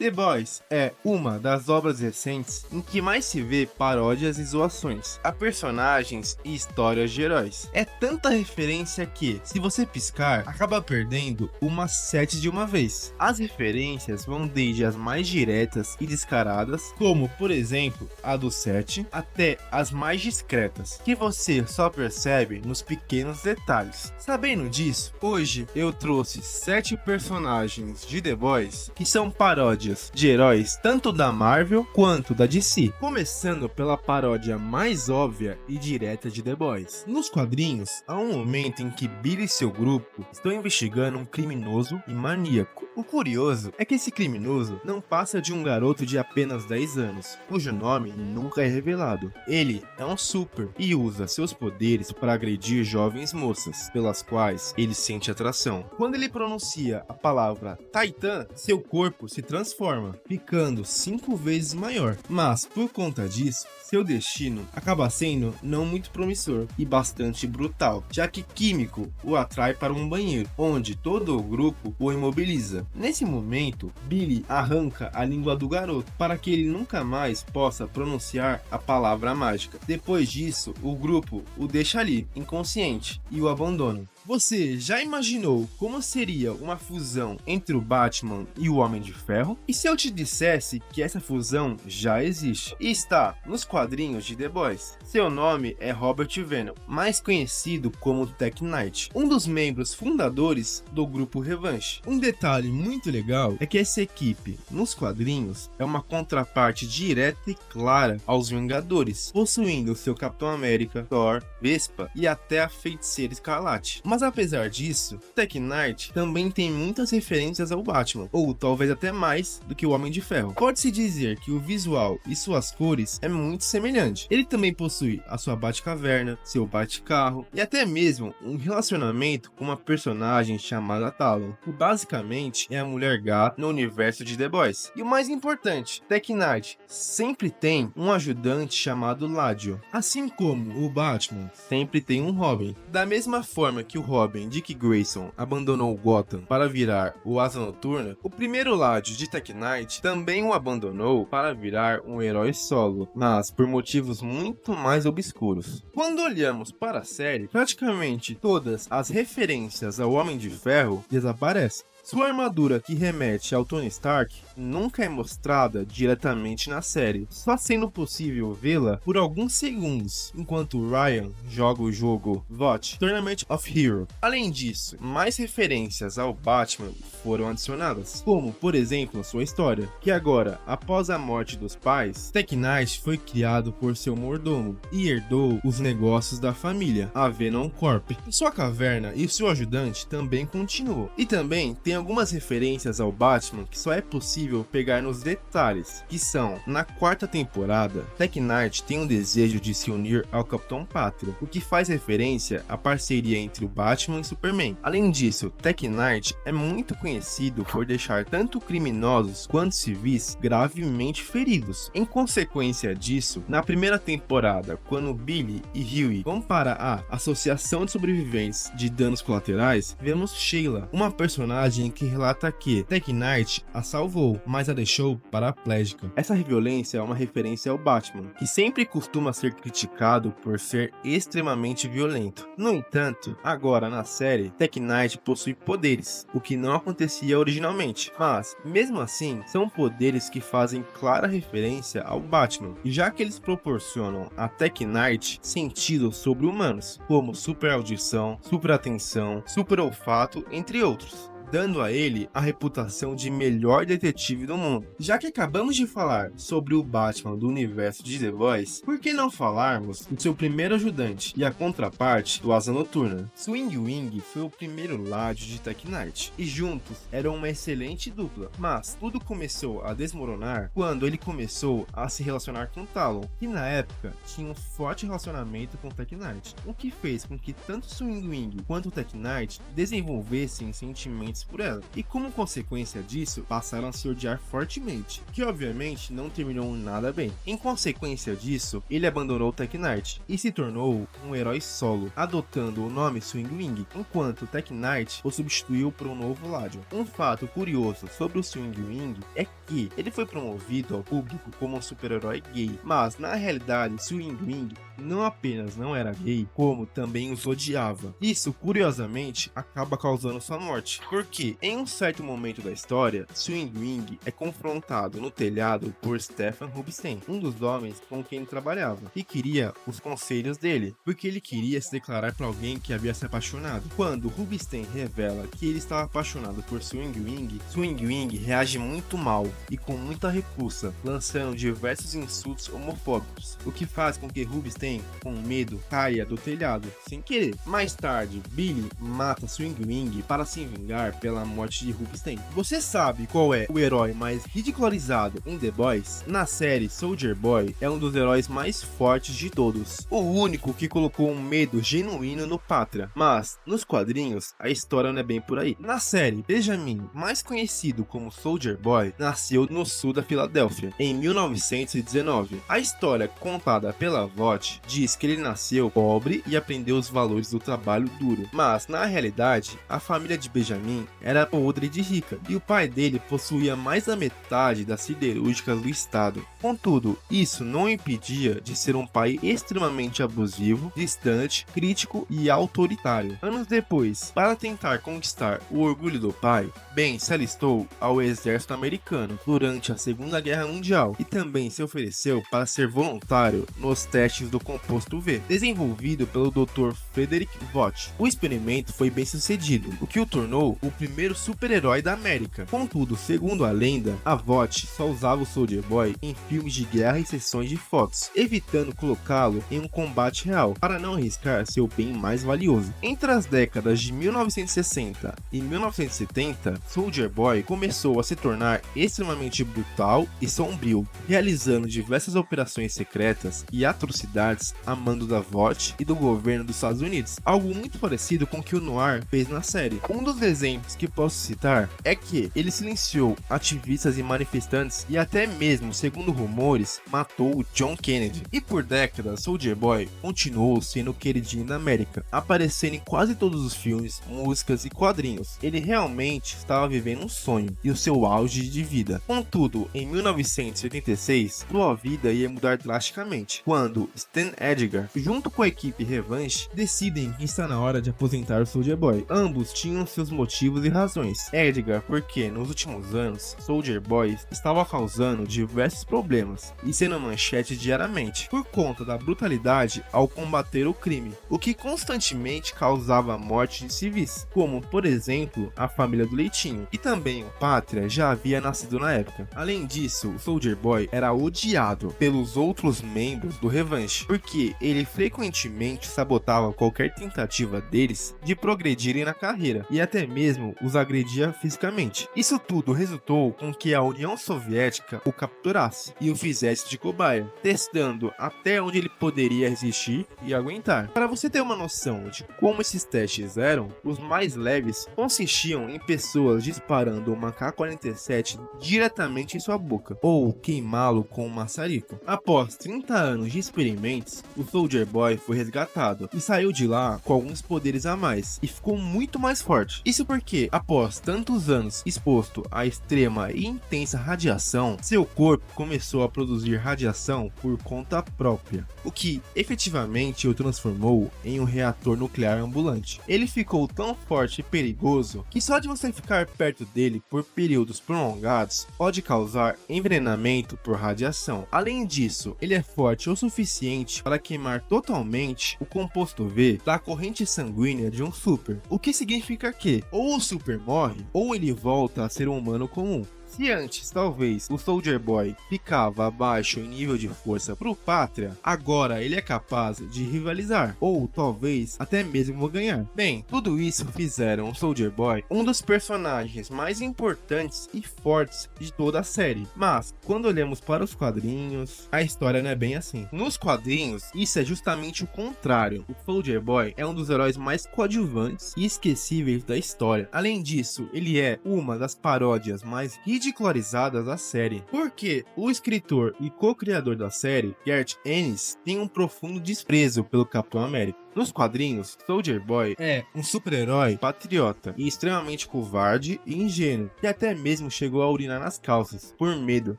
The Boys é uma das obras recentes em que mais se vê paródias e zoações a personagens e histórias de heróis. É tanta referência que, se você piscar, acaba perdendo uma sete de uma vez. As referências vão desde as mais diretas e descaradas, como por exemplo a do 7, até as mais discretas, que você só percebe nos pequenos detalhes. Sabendo disso, hoje eu trouxe 7 personagens de The Boys que são paródias de heróis tanto da Marvel quanto da DC, começando pela paródia mais óbvia e direta de The Boys. Nos quadrinhos, há um momento em que Billy e seu grupo estão investigando um criminoso e maníaco. O curioso é que esse criminoso não passa de um garoto de apenas 10 anos, cujo nome nunca é revelado. Ele é um super e usa seus poderes para agredir jovens moças, pelas quais ele sente atração. Quando ele pronuncia a palavra Titan, seu corpo se transforma, ficando 5 vezes maior. Mas, por conta disso, seu destino acaba sendo não muito promissor e bastante brutal, já que Químico o atrai para um banheiro, onde todo o grupo o imobiliza. Nesse momento, Billy arranca a língua do garoto para que ele nunca mais possa pronunciar a palavra mágica. Depois disso, o grupo o deixa ali, inconsciente, e o abandona. Você já imaginou como seria uma fusão entre o Batman e o Homem de Ferro? E se eu te dissesse que essa fusão já existe e está nos quadrinhos de The Boys? Seu nome é Robert Venom, mais conhecido como Tek Knight, um dos membros fundadores do grupo Revanche. Um detalhe muito legal é que essa equipe, nos quadrinhos, é uma contraparte direta e clara aos Vingadores, possuindo seu Capitão América, Thor, Vespa e até a Feiticeira Escarlate. Mas apesar disso, Tek Knight também tem muitas referências ao Batman, ou talvez até mais do que o Homem de Ferro. Pode-se dizer que o visual e suas cores é muito semelhante. Ele também possui a sua Batcaverna, seu Batcarro e até mesmo um relacionamento com uma personagem chamada Talon, que basicamente é a Mulher Gato no universo de The Boys. E o mais importante, Tek Knight sempre tem um ajudante chamado Ladio, assim como o Batman sempre tem um Robin. Da mesma forma que o Robin Dick Grayson abandonou Gotham para virar o Asa Noturna, o primeiro Ladio de Tek Knight também o abandonou para virar um herói solo, mas por motivos muito mais obscuros. Quando olhamos para a série, praticamente todas as referências ao Homem de Ferro desaparecem. Sua armadura, que remete ao Tony Stark, nunca é mostrada diretamente na série, só sendo possível vê-la por alguns segundos, enquanto Ryan joga o jogo VOT, Tournament of Heroes. Além disso, mais referências ao Batman foram adicionadas, como, por exemplo, sua história, que agora, após a morte dos pais, Tek Knight foi criado por seu mordomo e herdou os negócios da família, a Venom Corp. Sua caverna e seu ajudante também continuam, e também tem algumas referências ao Batman que só é possível pegar nos detalhes, que são, na 4ª temporada, Tek Knight tem um desejo de se unir ao Capitão Pátria, o que faz referência à parceria entre o Batman e Superman. Além disso, Tek Knight é muito conhecido por deixar tanto criminosos quanto civis gravemente feridos. Em consequência disso, na 1ª temporada, quando Billy e Huey vão para a Associação de Sobreviventes de Danos Colaterais, vemos Sheila, uma personagem que relata que Tek Knight a salvou, mas a deixou paraplégica. Essa violência é uma referência ao Batman, que sempre costuma ser criticado por ser extremamente violento. No entanto, agora na série, Tek Knight possui poderes, o que não acontecia originalmente, mas, mesmo assim, são poderes que fazem clara referência ao Batman, e já que eles proporcionam a Tek Knight sentidos sobre-humanos, como super audição, super atenção, super olfato, entre outros, dando a ele a reputação de melhor detetive do mundo. Já que acabamos de falar sobre o Batman do universo de The Boys, por que não falarmos do seu primeiro ajudante e a contraparte do Asa Noturna? Swing Wing foi o primeiro Ladio de Tek Knight, e juntos eram uma excelente dupla, mas tudo começou a desmoronar quando ele começou a se relacionar com Talon, que na época tinha um forte relacionamento com Tek Knight, o que fez com que tanto Swing Wing quanto Tek Knight desenvolvessem sentimentos apaixonados por ela, e como consequência disso, passaram a se odiar fortemente, que obviamente não terminou nada bem. Em consequência disso, ele abandonou o Tek Knight e se tornou um herói solo, adotando o nome Swingwing, enquanto o Tek Knight o substituiu por um novo Ladion. Um fato curioso sobre o Swingwing é que ele foi promovido ao público como um super-herói gay, mas na realidade Swingwing não apenas não era gay, como também os odiava. Isso, curiosamente, acaba causando sua morte, porque em um certo momento da história, Swingwing é confrontado no telhado por Stefan Rubinstein, um dos homens com quem ele trabalhava, e queria os conselhos dele, porque ele queria se declarar para alguém que havia se apaixonado. Quando Rubinstein revela que ele estava apaixonado por Swingwing, Swingwing reage muito mal e com muita repulsa, lançando diversos insultos homofóbicos, o que faz com que Rubinstein, com medo, caia do telhado, sem querer. Mais tarde, Billy mata Swingwing para se vingar pela morte de Rubinstein. Você sabe qual é o herói mais ridicularizado em The Boys? Na série, Soldier Boy é um dos heróis mais fortes de todos, o único que colocou um medo genuíno no Pátria, mas nos quadrinhos a história não é bem por aí. Na série, Benjamin, mais conhecido como Soldier Boy, nasceu no sul da Filadélfia em 1919. A história contada pela Vought diz que ele nasceu pobre e aprendeu os valores do trabalho duro, mas na realidade a família de Benjamin era podre de rica e o pai dele possuía mais da metade das siderúrgicas do estado. Contudo, isso não o impedia de ser um pai extremamente abusivo, distante, crítico e autoritário. Anos depois, para tentar conquistar o orgulho do pai, Ben se alistou ao exército americano durante a Segunda Guerra Mundial e também se ofereceu para ser voluntário nos testes do composto V, desenvolvido pelo Dr. Frederick Vought. O experimento foi bem sucedido, o que o tornou o primeiro super-herói da América. Contudo, segundo a lenda, a Vought só usava o Soldier Boy em filmes de guerra e sessões de fotos, evitando colocá-lo em um combate real, para não arriscar seu bem mais valioso. Entre as décadas de 1960 e 1970, Soldier Boy começou a se tornar extremamente brutal e sombrio, realizando diversas operações secretas e atrocidades a mando da Vought e do governo dos Estados Unidos, algo muito parecido com o que o Noir fez na série. Um dos exemplos que posso citar é que ele silenciou ativistas e manifestantes e até mesmo, segundo rumores, matou o John Kennedy. E por décadas, Soldier Boy continuou sendo queridinho da América, aparecendo em quase todos os filmes, músicas e quadrinhos. Ele realmente estava vivendo um sonho e o seu auge de vida. Contudo, em 1986, sua vida ia mudar drasticamente, quando Stan Edgar, junto com a equipe Revanche, decidem que está na hora de aposentar o Soldier Boy. Ambos tinham seus motivos e razões. Edgar, porque nos últimos anos, Soldier Boy estava causando diversos problemas e sendo manchete diariamente, por conta da brutalidade ao combater o crime, o que constantemente causava a morte de civis, como por exemplo a família do Leitinho, e também o Pátria já havia nascido na época. Além disso, o Soldier Boy era odiado pelos outros membros do Revanche, porque ele frequentemente sabotava qualquer tentativa deles de progredirem na carreira e até mesmo os agredia fisicamente. Isso tudo resultou com que a União Soviética o capturasse e o fizesse de cobaia, testando até onde ele poderia resistir e aguentar. Para você ter uma noção de como esses testes eram, os mais leves consistiam em pessoas disparando uma K-47 diretamente em sua boca, ou queimá-lo com um maçarico. Após 30 anos de experimentos, o Soldier Boy foi resgatado e saiu de lá com alguns poderes a mais e ficou muito mais forte. Isso porque, após tantos anos exposto à extrema e intensa radiação, seu corpo começou a produzir radiação por conta própria, o que efetivamente o transformou em um reator nuclear ambulante. Ele ficou tão forte e perigoso que só de você ficar perto dele por períodos prolongados pode causar envenenamento por radiação. Além disso, ele é forte o suficiente para queimar totalmente o composto V da corrente sanguínea de um super, o que significa que ou o super morre ou ele volta a ser um humano comum. Se antes, talvez, o Soldier Boy ficava abaixo em nível de força pro Pátria, agora ele é capaz de rivalizar, ou talvez até mesmo ganhar. Bem, tudo isso fizeram o Soldier Boy um dos personagens mais importantes e fortes de toda a série. Mas, quando olhamos para os quadrinhos, a história não é bem assim. Nos quadrinhos, isso é justamente o contrário. O Soldier Boy é um dos heróis mais coadjuvantes e esquecíveis da história. Além disso, ele é uma das paródias mais ridicularizadas da série, porque o escritor e co-criador da série, Garth Ennis, tem um profundo desprezo pelo Capitão América. Nos quadrinhos, Soldier Boy é um super-herói patriota e extremamente covarde e ingênuo, que até mesmo chegou a urinar nas calças, por medo.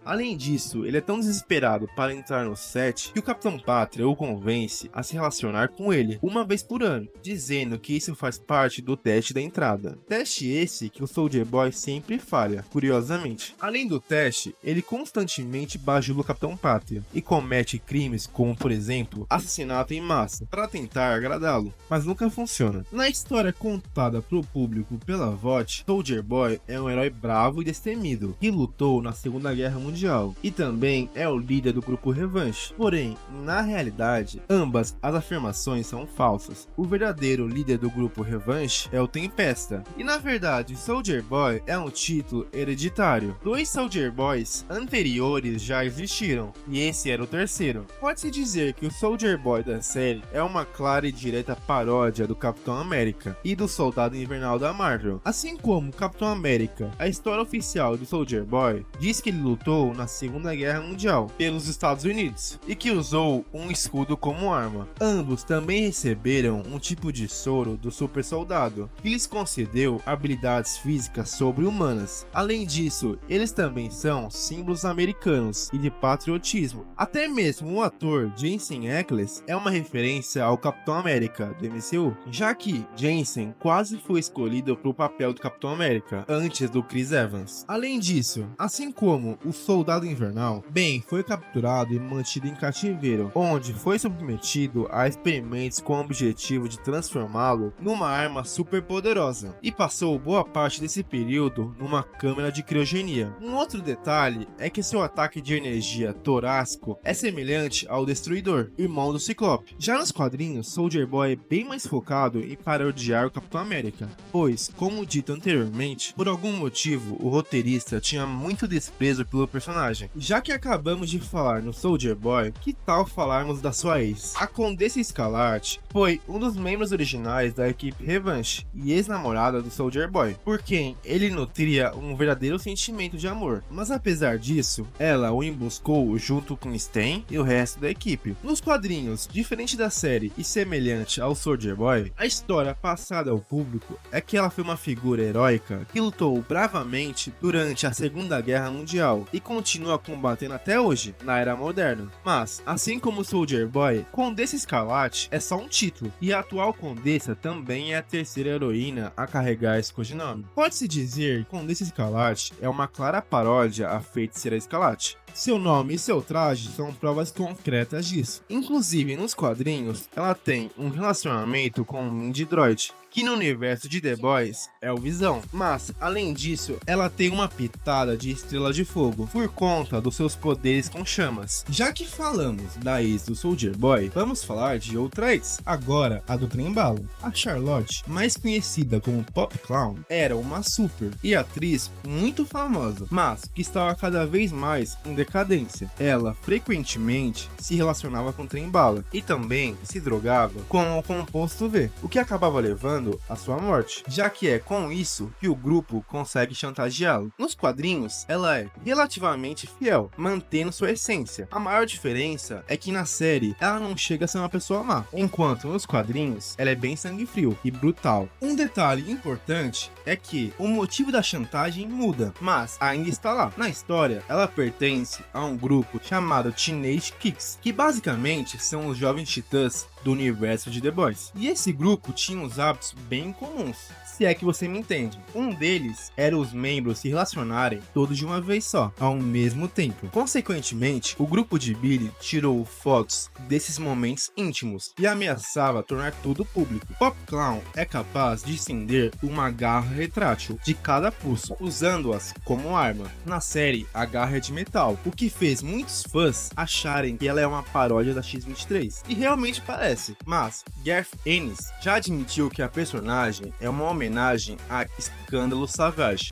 Além disso, ele é tão desesperado para entrar no set que o Capitão Pátria o convence a se relacionar com ele uma vez por ano, dizendo que isso faz parte do teste da entrada. Teste esse que o Soldier Boy sempre falha, curiosamente. Além do teste, ele constantemente bajula o Capitão Pátria e comete crimes como, por exemplo, assassinato em massa, para tentar agradá-lo, mas nunca funciona. Na história contada pro público pela VOT, Soldier Boy é um herói bravo e destemido, que lutou na Segunda Guerra Mundial, e também é o líder do grupo Revanche. Porém, na realidade, ambas as afirmações são falsas. O verdadeiro líder do grupo Revanche é o Tempesta, e na verdade, Soldier Boy é um título hereditário. Dois Soldier Boys anteriores já existiram, e esse era o terceiro. Pode-se dizer que o Soldier Boy da série é uma clara e direta paródia do Capitão América e do Soldado Invernal da Marvel. Assim como Capitão América, a história oficial do Soldier Boy diz que ele lutou na Segunda Guerra Mundial pelos Estados Unidos e que usou um escudo como arma. Ambos também receberam um tipo de soro do super soldado, que lhes concedeu habilidades físicas sobre-humanas. Além disso, eles também são símbolos americanos e de patriotismo. Até mesmo o ator Jensen Ackles é uma referência ao Capitão América do MCU, já que Jensen quase foi escolhido para o papel do Capitão América antes do Chris Evans. Além disso, assim como o Soldado Invernal, Ben foi capturado e mantido em cativeiro, onde foi submetido a experimentos com o objetivo de transformá-lo numa arma super poderosa, e passou boa parte desse período numa câmara de criogenia. Um outro detalhe é que seu ataque de energia torácico é semelhante ao Destruidor, irmão do Ciclope. Já nos quadrinhos, Soldier Boy é bem mais focado em parodiar o Capitão América, pois, como dito anteriormente, por algum motivo o roteirista tinha muito desprezo pelo personagem. Já que acabamos de falar no Soldier Boy, que tal falarmos da sua ex? A Condessa Escarlate foi um dos membros originais da equipe Revanche e ex-namorada do Soldier Boy, por quem ele nutria um verdadeiro sentimento de amor, mas apesar disso, ela o emboscou junto com Stan e o resto da equipe. Nos quadrinhos, diferente da série e semelhante ao Soldier Boy, a história passada ao público é que ela foi uma figura heróica que lutou bravamente durante a Segunda Guerra Mundial e continua combatendo até hoje, na era moderna. Mas, assim como o Soldier Boy, Condessa Escarlate é só um título, e a atual Condessa também é a terceira heroína a carregar esse codinome. Pode-se dizer que Condessa Escarlate é uma clara paródia à Feiticeira Escarlate. Seu nome e seu traje são provas concretas disso. Inclusive, nos quadrinhos, ela tem um relacionamento com um Mindy Droid, que no universo de The Boys é o Visão. Mas, além disso, ela tem uma pitada de Estrela de Fogo, por conta dos seus poderes com chamas. Já que falamos da ex do Soldier Boy, vamos falar de outra ex, agora a do Trem-Bala. A Charlotte, mais conhecida como Pop Clown, era uma super e atriz muito famosa, mas que estava cada vez mais em decadência. Ela frequentemente se relacionava com Trem-Bala e também se drogava com o composto V, o que acabava levando à sua morte, já que é com isso que o grupo consegue chantageá-lo. Nos quadrinhos, ela é relativamente fiel, mantendo sua essência. A maior diferença é que na série ela não chega a ser uma pessoa má, enquanto nos quadrinhos ela é bem sangue frio e brutal. Um detalhe importante é que o motivo da chantagem muda, mas ainda está lá. Na história, ela pertence a um grupo chamado Teenage Kicks, que basicamente são os jovens titãs do universo de The Boys. E esse grupo tinha uns hábitos bem comuns, se é que você me entende. Um deles era os membros se relacionarem todos de uma vez só, ao mesmo tempo. Consequentemente, o grupo de Billy tirou fotos desses momentos íntimos e ameaçava tornar tudo público. Pop Clown é capaz de estender uma garra retrátil de cada pulso, usando-as como arma. Na série, a garra é de metal, o que fez muitos fãs acharem que ela é uma paródia da X-23. E realmente parece, mas Garth Ennis já admitiu que a personagem é uma homenagem a Escândalo Savage,